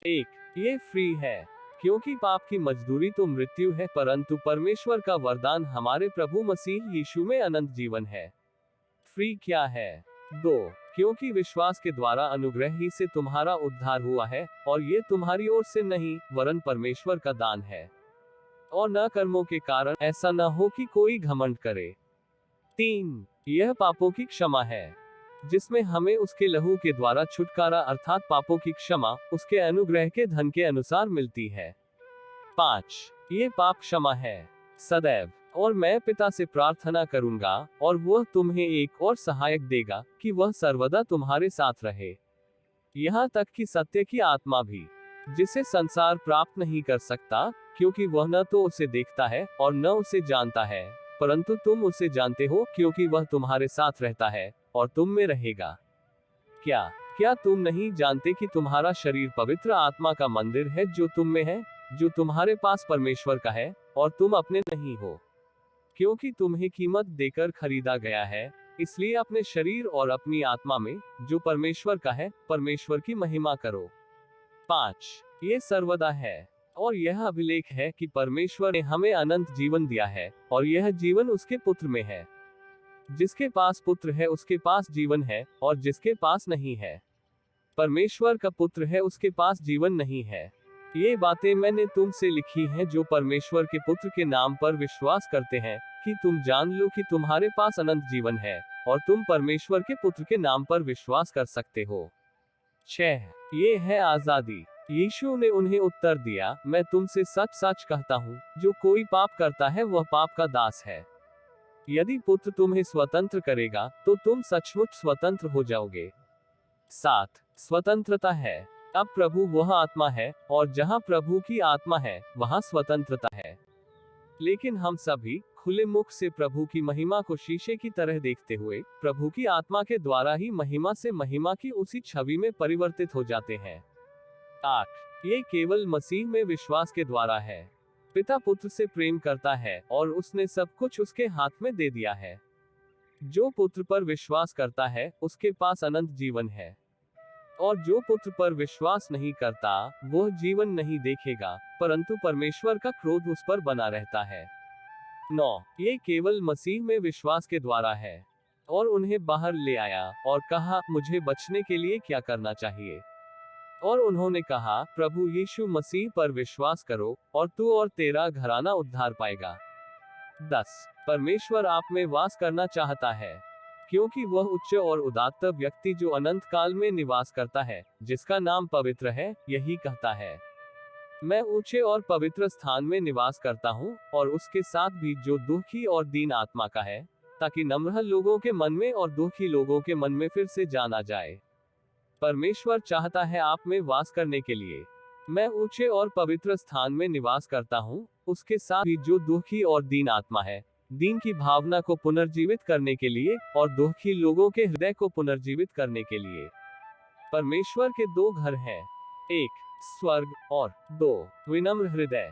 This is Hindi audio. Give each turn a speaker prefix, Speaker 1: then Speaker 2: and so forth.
Speaker 1: एक, ये फ्री है, क्योंकि पाप की मजदूरी तो मृत्यु है, परंतु परमेश्वर का वरदान हमारे प्रभु मसीह यीशु में अनंत जीवन है। फ्री क्या है? दो, क्योंकि विश्वास के द्वारा अनुग्रह ही से तुम्हारा उद्धार हुआ है, और ये तुम्हारी ओर से नहीं, वरन परमेश्वर का दान है, और न कर्मों के कारण, ऐसा न हो कि कोई घमंड करे। तीन, यह पापों की क्षमा है, जिसमें हमें उसके लहू के द्वारा छुटकारा अर्थात पापों की क्षमा उसके अनुग्रह के धन के अनुसार मिलती है। पाँच, ये पाप क्षमा है सदैव, और मैं पिता से प्रार्थना करूंगा, और वह तुम्हें एक और सहायक देगा, कि वह सर्वदा तुम्हारे साथ रहे, यहाँ तक कि सत्य की आत्मा भी, जिसे संसार प्राप्त नहीं कर सकता, क्योंकि वह न तो उसे देखता है और न उसे जानता है, परंतु तुम उसे जानते हो, क्योंकि वह तुम्हारे साथ रहता है और तुम में रहेगा। क्या क्या तुम नहीं जानते कि तुम्हारा शरीर पवित्र आत्मा का मंदिर है जो तुम में है, जो तुम्हारे पास परमेश्वर का है, और तुम अपने नहीं हो, क्योंकि तुम्हें कीमत देकर खरीदा गया है। इसलिए अपने शरीर और अपनी आत्मा में, जो परमेश्वर का है, परमेश्वर की महिमा करो। पाँच, ये सर्वदा है, और यह अभिलेख है कि परमेश्वर ने हमें अनंत जीवन दिया है, और यह जीवन उसके पुत्र में है। जिसके पास पुत्र है उसके पास जीवन है, और जिसके पास नहीं है, परमेश्वर का पुत्र है, उसके पास जीवन नहीं है। ये बातें मैंने तुमसे लिखी हैं जो परमेश्वर के पुत्र के नाम पर विश्वास करते हैं, कि तुम जान लो कि तुम्हारे पास अनंत जीवन है, और तुम परमेश्वर के पुत्र के नाम पर विश्वास कर सकते हो। 6, ये है आजादी। यीशु ने उन्हें उत्तर दिया, मैं तुमसे सच सच कहता हूँ, जो कोई पाप करता है वह पाप का दास है। यदि पुत्र तुम्हें स्वतंत्र करेगा, तो तुम सचमुच स्वतंत्र हो जाओगे। 7, स्वतंत्रता है। अब प्रभु वह आत्मा है, और जहाँ प्रभु की आत्मा है, वहाँ स्वतंत्रता है। लेकिन हम सभी खुले मुख से प्रभु की महिमा को शीशे की तरह देखते हुए, प्रभु की आत्मा के द्वारा ही महिमा से महिमा की उसी छवि में परिवर्तित हो जाते हैं। 8, ये केवल मसीह में विश्वास के द्वारा है। पिता पुत्र से प्रेम करता है, और उसने सब कुछ उसके हाथ में दे दिया है। जो पुत्र पर विश्वास करता है, उसके पास अनंत जीवन है, और जो पुत्र पर विश्वास नहीं करता, वह जीवन नहीं देखेगा, परंतु परमेश्वर का क्रोध उस पर बना रहता है। 9, ये केवल मसीह में विश्वास के द्वारा है। और उन्हें बाहर ले आया, और कहा, मुझे बचने के लिए क्या करना चाहिए? और उन्होंने कहा, प्रभु यीशु मसीह पर विश्वास करो, और तू और तेरा घराना उद्धार पाएगा। 10, परमेश्वर आप में वास करना चाहता है, क्योंकि वह उच्च और उदात्त व्यक्ति जो अनंत काल में निवास करता है, जिसका नाम पवित्र है, यही कहता है, मैं ऊंचे और पवित्र स्थान में निवास करता हूँ, और उसके साथ भी जो दुखी और दीन आत्मा का है, ताकि नम्र लोगों के मन में और दुखी लोगों के मन में फिर से जाना जाए। परमेश्वर चाहता है आप में वास करने के लिए। मैं ऊंचे और पवित्र स्थान में निवास करता हूँ, उसके साथ भी जो दुखी और दीन आत्मा है, दीन की भावना को पुनर्जीवित करने के लिए, और दुखी लोगों के हृदय को पुनर्जीवित करने के लिए। परमेश्वर के दो घर हैं, एक स्वर्ग, और दो विनम्र हृदय।